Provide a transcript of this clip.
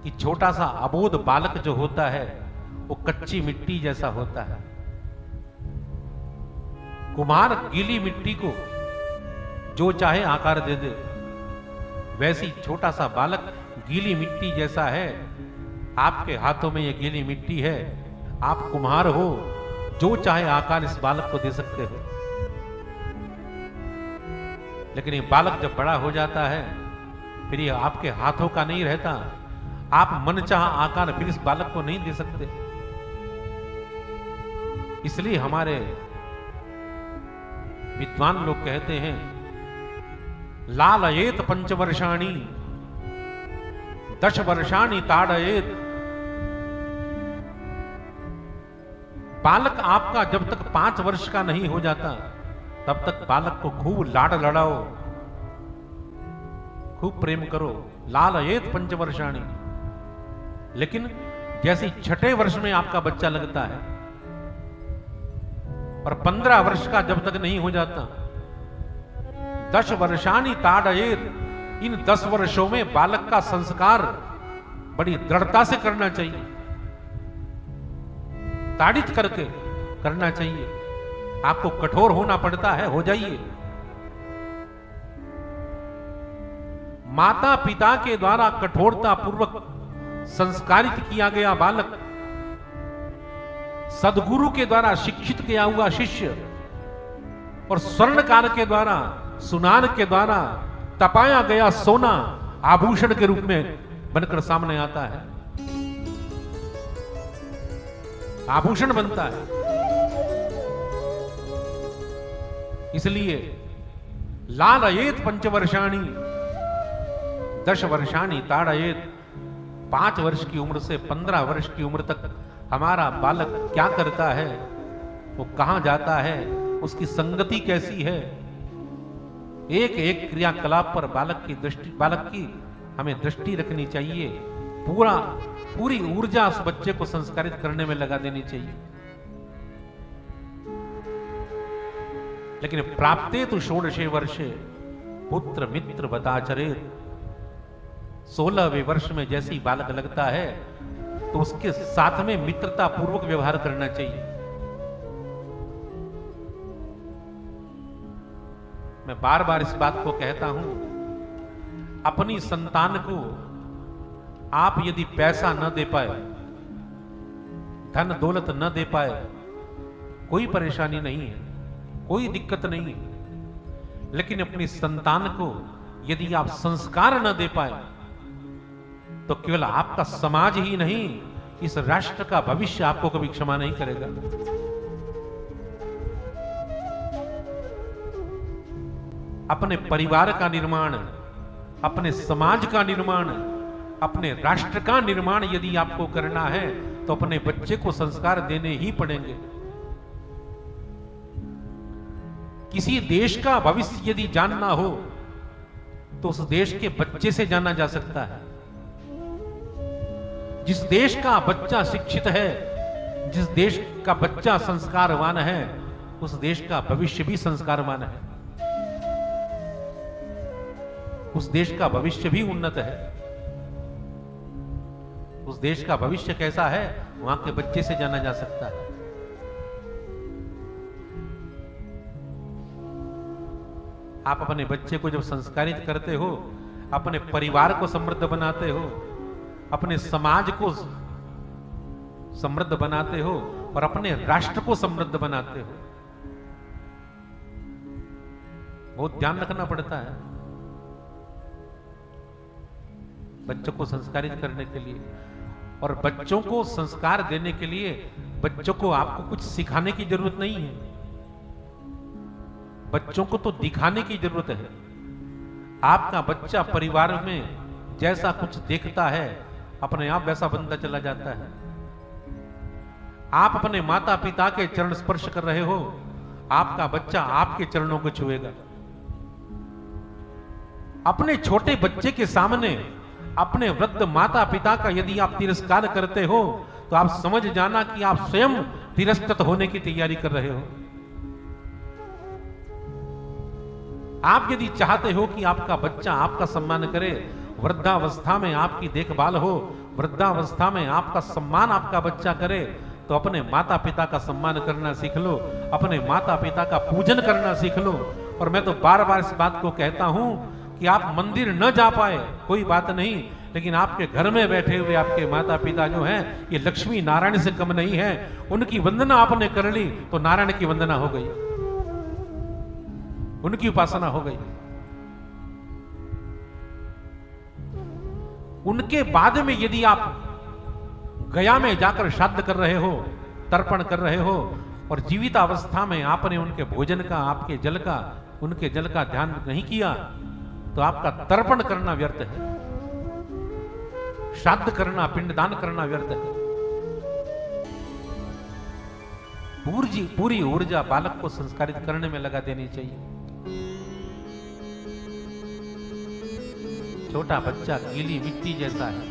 कि छोटा सा अबोध बालक जो होता है वो कच्ची मिट्टी जैसा होता है। कुम्हार गीली मिट्टी को जो चाहे आकार दे दे, वैसी छोटा सा बालक गीली मिट्टी जैसा है। आपके हाथों में ये गीली मिट्टी है, आप कुम्हार हो, जो चाहे आकार इस बालक को दे सकते हो। लेकिन ये बालक जब बड़ा हो जाता है फिर ये आपके हाथों का नहीं रहता। आप मनचाहा आकार फिर इस बालक को नहीं दे सकते। इसलिए हमारे विद्वान लोग कहते हैं, लालयेत पंचवर्षाणि 10 वर्षाणि ताड़येत। बालक आपका जब तक 5 वर्ष का नहीं हो जाता तब तक बालक को खूब लाड लड़ाओ, खूब प्रेम करो। लालयेत पंचवर्षाणि। लेकिन जैसे 6ठे वर्ष में आपका बच्चा लगता है और 15 वर्ष का जब तक नहीं हो जाता, 10 वर्षाणि ताड़येत। इन 10 वर्षों में बालक का संस्कार बड़ी दृढ़ता से करना चाहिए, ताड़ित करके करना चाहिए। आपको कठोर होना पड़ता है, हो जाइए। माता पिता के द्वारा कठोरता पूर्वक संस्कारित किया गया बालक, सदगुरु के द्वारा शिक्षित किया हुआ शिष्य और स्वर्णकार के द्वारा, सुनार के द्वारा तपाया गया सोना आभूषण के रूप में बनकर सामने आता है, आभूषण बनता है। इसलिए लालयेत पंचवर्षाणि 10 वर्षाणि ताड़येत। 5 वर्ष की उम्र से 15 वर्ष की उम्र तक हमारा बालक क्या करता है, वो कहां जाता है, उसकी संगति कैसी है, एक एक क्रियाकलाप पर बालक की हमें दृष्टि रखनी चाहिए। पूरी ऊर्जा उस बच्चे को संस्कारित करने में लगा देनी चाहिए। लेकिन प्राप्ते तो 16 वर्षे पुत्र मित्र बताचरेत। 16वें वर्ष में जैसे ही बालक लगता है तो उसके साथ में मित्रता पूर्वक व्यवहार करना चाहिए। मैं बार बार इस बात को कहता हूं, अपनी संतान को आप यदि पैसा न दे पाए, धन दौलत न दे पाए, कोई परेशानी नहीं है, कोई दिक्कत नहीं है। लेकिन अपनी संतान को यदि आप संस्कार न दे पाए तो केवल आपका समाज ही नहीं, इस राष्ट्र का भविष्य आपको कभी क्षमा नहीं करेगा। अपने परिवार का निर्माण, अपने समाज का निर्माण, अपने राष्ट्र का निर्माण यदि आपको करना है तो अपने बच्चे को संस्कार देने ही पड़ेंगे। किसी देश का भविष्य यदि जानना हो तो उस देश के बच्चे से जाना जा सकता है। जिस देश का बच्चा शिक्षित है, जिस देश का बच्चा संस्कारवान है, उस देश का भविष्य भी संस्कारवान है, उस देश का भविष्य भी उन्नत है। उस देश का भविष्य कैसा है, वहां के बच्चे से जाना जा सकता है। आप अपने बच्चे को जब संस्कारित करते हो, अपने परिवार को समृद्ध बनाते हो, अपने समाज को समृद्ध बनाते हो और अपने राष्ट्र को समृद्ध बनाते हो। बहुत ध्यान रखना पड़ता है बच्चों को संस्कारित करने के लिए। और बच्चों को संस्कार देने के लिए बच्चों को आपको कुछ सिखाने की जरूरत नहीं है, बच्चों को तो दिखाने की जरूरत है। आपका बच्चा परिवार में जैसा कुछ देखता है अपने आप वैसा बनता चला जाता है। आप अपने माता पिता के चरण स्पर्श कर रहे हो, आपका बच्चा आपके चरणों को छुएगा। अपने छोटे बच्चे के सामने अपने वृद्ध माता पिता का यदि आप तिरस्कार करते हो तो आप समझ जाना कि आप स्वयं तिरस्कृत होने की तैयारी कर रहे हो। आप यदि चाहते हो कि आपका बच्चा आपका सम्मान करे, वृद्धावस्था में आपकी देखभाल हो, वृद्धावस्था में आपका सम्मान आपका बच्चा करे तो अपने माता पिता का सम्मान करना सीख लो, अपने माता पिता का पूजन करना सीख लो। और मैं तो बार बार इस बात को कहता हूं कि आप मंदिर न जा पाए कोई बात नहीं, लेकिन आपके घर में बैठे हुए आपके माता पिता जो हैं ये लक्ष्मी नारायण से कम नहीं है। उनकी वंदना आपने कर ली तो नारायण की वंदना हो गई, उनकी उपासना हो गई। उनके बाद में यदि आप गया में जाकर श्राद्ध कर रहे हो, तर्पण कर रहे हो, और जीवित अवस्था में आपने उनके भोजन का, आपके जल का, उनके जल का ध्यान नहीं किया तो आपका तर्पण करना व्यर्थ है, श्राद्ध करना, पिंडदान करना व्यर्थ है। पूरी ऊर्जा बालक को संस्कारित करने में लगा देनी चाहिए। छोटा बच्चा गीली मिट्टी जैसा है,